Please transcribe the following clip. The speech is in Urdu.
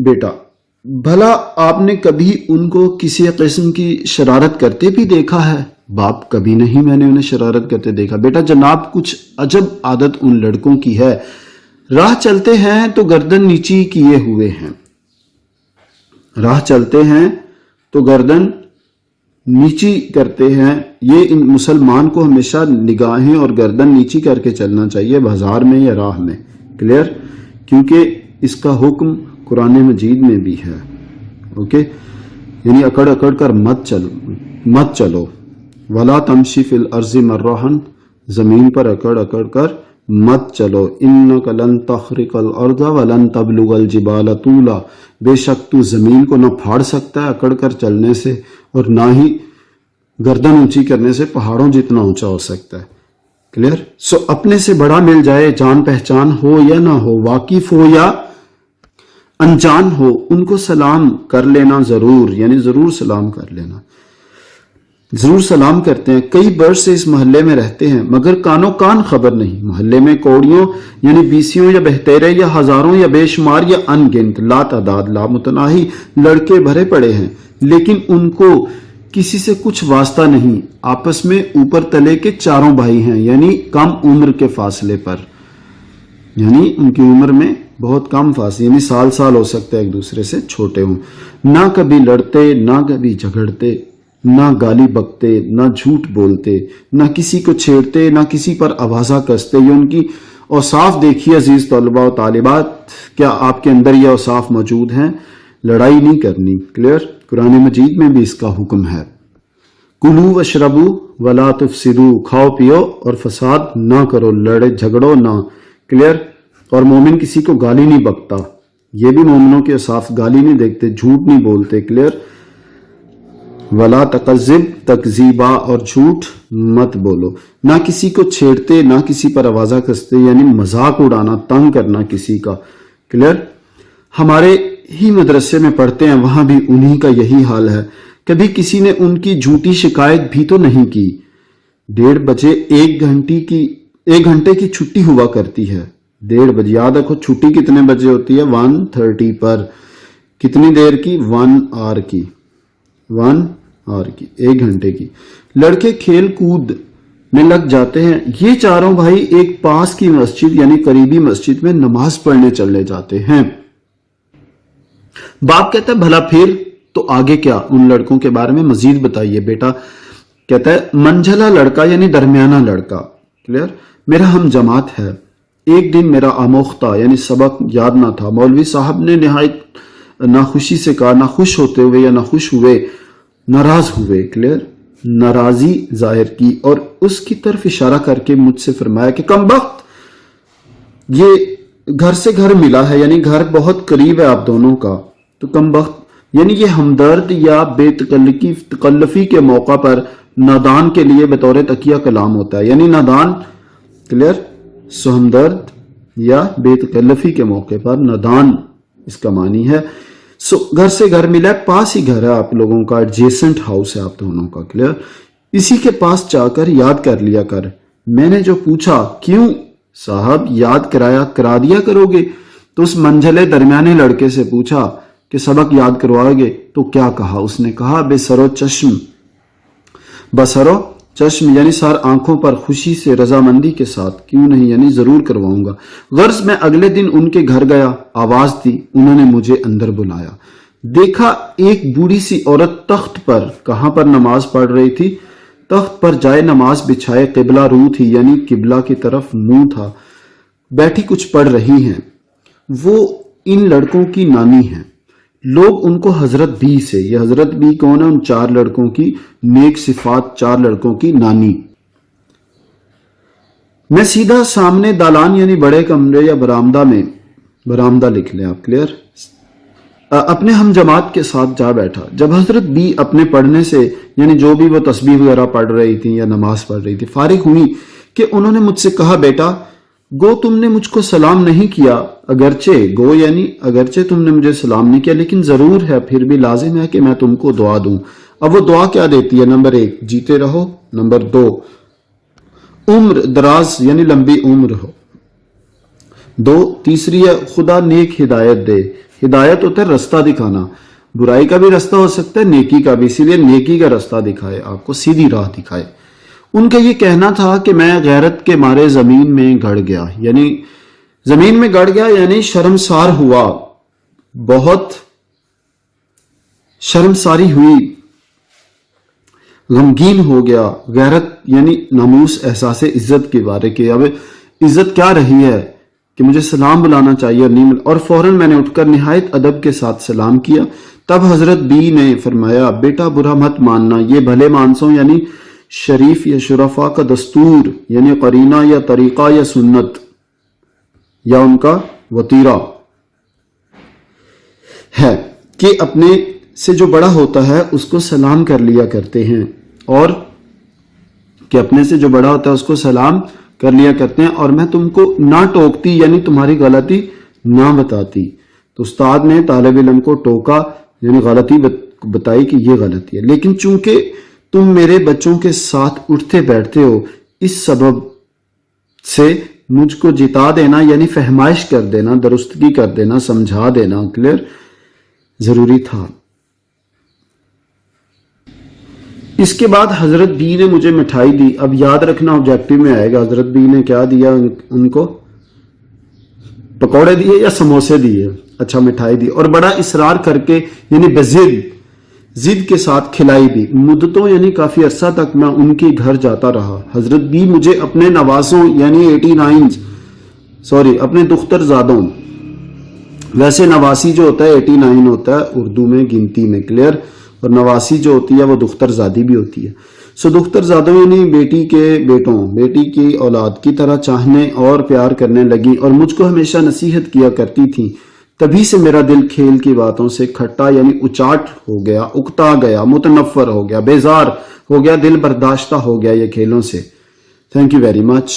بیٹا بھلا آپ نے کبھی ان کو کسی قسم کی شرارت کرتے بھی دیکھا ہے؟ باپ کبھی نہیں میں نے انہیں شرارت کرتے دیکھا۔ بیٹا جناب کچھ عجب عادت ان لڑکوں کی ہے، راہ چلتے ہیں تو گردن نیچی کیے ہوئے ہیں، راہ چلتے ہیں تو گردن نیچی کرتے ہیں۔ یہ مسلمان کو ہمیشہ نگاہیں اور گردن نیچی کر کے چلنا چاہیے بازار میں یا راہ میں، کلیئر؟ کیونکہ اس کا حکم قرآن مجید میں بھی ہے، اوکے؟ یعنی اکڑ اکڑ کر مت چلو۔ ولا تمشی فی الارض مرحا، زمین پر اکڑ اکڑ کر مت چلو۔ انک لن تخرق الارض ولن تبلغ الجبال طولا، بے شک تو زمین کو نہ پھاڑ سکتا ہے اکڑ کر چلنے سے، اور نہ ہی گردن اونچی کرنے سے پہاڑوں جتنا اونچا ہو سکتا ہے، کلیئر؟ سو اپنے سے بڑا مل جائے، جان پہچان ہو یا نہ ہو، واقف ہو یا انجان ہو، ان کو سلام کر لینا ضرور، یعنی ضرور سلام کر لینا، ضرور سلام کرتے ہیں۔ کئی برس سے اس محلے میں رہتے ہیں مگر کانوں کان خبر نہیں۔ محلے میں کوڑیوں یعنی بیسیوں یا بہتیرے یا ہزاروں یا بے شمار یا ان گنت لا تعداد لا متناہی لڑکے بھرے پڑے ہیں، لیکن ان کو کسی سے کچھ واسطہ نہیں۔ آپس میں اوپر تلے کے چاروں بھائی ہیں، یعنی کم عمر کے فاصلے پر، یعنی ان کی عمر میں بہت کم فاصلے، یعنی سال ہو سکتا ہے ایک دوسرے سے چھوٹے ہوں۔ نہ کبھی لڑتے، نہ کبھی جھگڑتے، نہ گالی بکتے، نہ جھوٹ بولتے، نہ کسی کو چھیڑتے، نہ کسی پر آوازہ کستے۔ یہ ان کی اوصاف دیکھیے عزیز طلباء و طالبات، کیا آپ کے اندر یہ اوصاف موجود ہیں؟ لڑائی نہیں کرنی، کلیئر؟ قرآن مجید میں بھی اس کا حکم ہے۔ کلو واشربو ولا تفسدو، کھاؤ پیو اور فساد نہ کرو، لڑے جھگڑو نہ، کلیئر؟ اور مومن کسی کو گالی نہیں بکتا، یہ بھی مومنوں کے اوصاف، گالی نہیں دیکھتے، جھوٹ نہیں بولتے، کلیئر؟ ولا تکذب تکذیبا، اور جھوٹ مت بولو، نہ کسی کو چھیڑتے، نہ کسی پر آوازہ کستے، یعنی مذاق اڑانا، تنگ کرنا کسی کا، کلیئر؟ ہمارے ہی مدرسے میں پڑھتے ہیں، وہاں بھی انہی کا یہی حال ہے۔ کبھی کسی نے ان کی جھوٹی شکایت بھی تو نہیں کی۔ 1:30 بجے 1 گھنٹے کی چھٹی ہوا کرتی ہے، 1:30 بجے، یاد رکھو چھٹی کتنے بجے ہوتی ہے؟ 1:30 پر۔ کتنی دیر کی؟ 1 آور کی، 1 آور کی، 1 گھنٹے کی۔ لڑکے کھیل کود میں لگ جاتے ہیں۔ یہ چاروں بھائی ایک پاس کی مسجد یعنی قریبی مسجد میں نماز پڑھنے چلے جاتے ہیں۔ باپ کہتا ہے بھلا پھر تو آگے کیا؟ ان لڑکوں کے بارے میں مزید بتائیے بیٹا۔ کہتا ہے منجھلا لڑکا یعنی درمیانہ لڑکا، کلیئر؟ میرا ہم جماعت ہے۔ ایک دن میرا آموختہ یعنی سبق یاد نہ تھا، مولوی صاحب نے نہایت ناخوشی سے کہا، نہ خوش ہوتے ہوئے یا نہ خوش ہوئے، ناراض ہوئے، کلیئر؟ ناراضی ظاہر کی اور اس کی طرف اشارہ کر کے مجھ سے فرمایا کہ کم بخت، یہ گھر سے گھر ملا ہے، یعنی گھر بہت قریب ہے آپ دونوں کا، تو کم بخت یعنی یہ ہمدرد یا بے تکلفی کے موقع پر نادان کے لیے بطور تکیہ کلام ہوتا ہے، یعنی نادان، کلیئر؟ سو ہمدرد یا بے تکلفی کے موقع پر نادان اس کا معنی ہے۔ سو گھر سے گھر ملا، پاس ہی گھر ہے آپ لوگوں کا، ایڈجیسنٹ ہاؤس ہے آپ دونوں کا، کلیئر؟ اسی کے پاس جا کر یاد کر لیا کر۔ میں نے جو پوچھا کیوں صاحب یاد کرا دیا کرو گے، تو اس منجھلے درمیانے لڑکے سے پوچھا کہ سبق یاد کرواؤ گے؟ تو کیا کہا؟ اس نے کہا بسرو چشم یعنی سر آنکھوں پر، خوشی سے، رضامندی کے ساتھ، کیوں نہیں، یعنی ضرور کرواؤں گا۔ غرض میں اگلے دن ان کے گھر گیا، آواز دی، انہوں نے مجھے اندر بلایا، دیکھا ایک بوڑھی سی عورت تخت پر، کہاں پر نماز پڑھ رہی تھی؟ تخت پر جائے نماز بچھائے، قبلہ رو تھی یعنی قبلہ کی طرف منہ تھا، بیٹھی کچھ پڑھ رہی ہیں۔ وہ ان لڑکوں کی نانی ہیں۔ لوگ ان کو حضرت بی سے، یہ حضرت بی کون ہے؟ ان 4 لڑکوں کی نیک صفات، 4 لڑکوں کی نانی۔ میں سیدھا سامنے دالان یعنی بڑے کمرے یا برآمدہ لکھ لیں آپ، کلیئر؟ اپنے ہم جماعت کے ساتھ جا بیٹھا۔ جب حضرت بی اپنے پڑھنے سے یعنی جو بھی وہ تسبیح وغیرہ پڑھ رہی تھی یا نماز پڑھ رہی تھی فارغ ہوئی کہ انہوں نے مجھ سے کہا بیٹا گو تم نے مجھ کو سلام نہیں کیا، اگرچہ تم نے مجھے سلام نہیں کیا، لیکن ضرور ہے، پھر بھی لازم ہے کہ میں تم کو دعا دوں۔ اب وہ دعا کیا دیتی ہے؟ نمبر 1 جیتے رہو، نمبر 2 عمر دراز یعنی لمبی عمر ہو، 2 تیسری ہے خدا نیک ہدایت دے ہدایت ہوتا ہے رستہ دکھانا، برائی کا بھی رستہ ہو سکتا ہے، نیکی کا بھی، اسی لیے نیکی کا رستہ دکھائے، آپ کو سیدھی راہ دکھائے۔ ان کا یہ کہنا تھا کہ میں غیرت کے مارے زمین میں گڑ گیا، یعنی زمین میں گڑ گیا یعنی شرمسار ہوا، بہت شرمساری ہوئی، غمگین ہو گیا۔ غیرت یعنی ناموس، احساس عزت کے بارے کہ اب عزت کیا رہی ہے کہ مجھے سلام بلانا چاہیے اور نہیں، اور فوراً میں نے اٹھ کر نہایت ادب کے ساتھ سلام کیا۔ تب حضرت بی نے فرمایا بیٹا برا مت ماننا، یہ بھلے مانسوں یعنی شریف یا شرفا کا دستور، یعنی قرینہ یا طریقہ یا سنت یا ان کا وطیرہ ہے کہ اپنے سے جو بڑا ہوتا ہے اس کو سلام کر لیا کرتے ہیں، اور کہ اپنے سے جو بڑا ہوتا ہے اس کو سلام کر لیا کرتے ہیں، اور میں تم کو نہ ٹوکتی یعنی تمہاری غلطی نہ بتاتی۔ تو استاد نے طالب علم کو ٹوکا یعنی غلطی بتائی کہ یہ غلطی ہے، لیکن چونکہ تم میرے بچوں کے ساتھ اٹھتے بیٹھتے ہو، اس سبب سے مجھ کو جتا دینا یعنی فہمائش کر دینا، درستگی کر دینا، سمجھا دینا کلیئر ضروری تھا۔ اس کے بعد حضرت بی نے مجھے مٹھائی دی۔ اب یاد رکھنا آبجیکٹو میں آئے گا، حضرت بی نے کیا دیا ان کو؟ پکوڑے دیے یا سموسے دیے؟ اچھا مٹھائی دی، اور بڑا اصرار کر کے یعنی ضد کے ساتھ کھلائی بھی۔ مدتوں یعنی کافی عرصہ تک میں ان کے گھر جاتا رہا۔ حضرت بی مجھے اپنے نوازوں یعنی اپنے دختر زادوں، ویسے نواسی جو ہوتا ہے 89 ہوتا ہے اردو میں گنتی میں کلیئر، اور نواسی جو ہوتی ہے وہ دختر زادی بھی ہوتی ہے۔ سو دختر زادوں یعنی بیٹی کے بیٹوں، بیٹی کی اولاد کی طرح چاہنے اور پیار کرنے لگی، اور مجھ کو ہمیشہ نصیحت کیا کرتی تھی۔ تبھی سے میرا دل کھیل کی باتوں سے کھٹا یعنی اچاٹ ہو گیا، اکتا گیا، متنفر ہو گیا، بیزار ہو گیا، دل برداشتہ ہو گیا یہ کھیلوں سے۔ Thank you very much.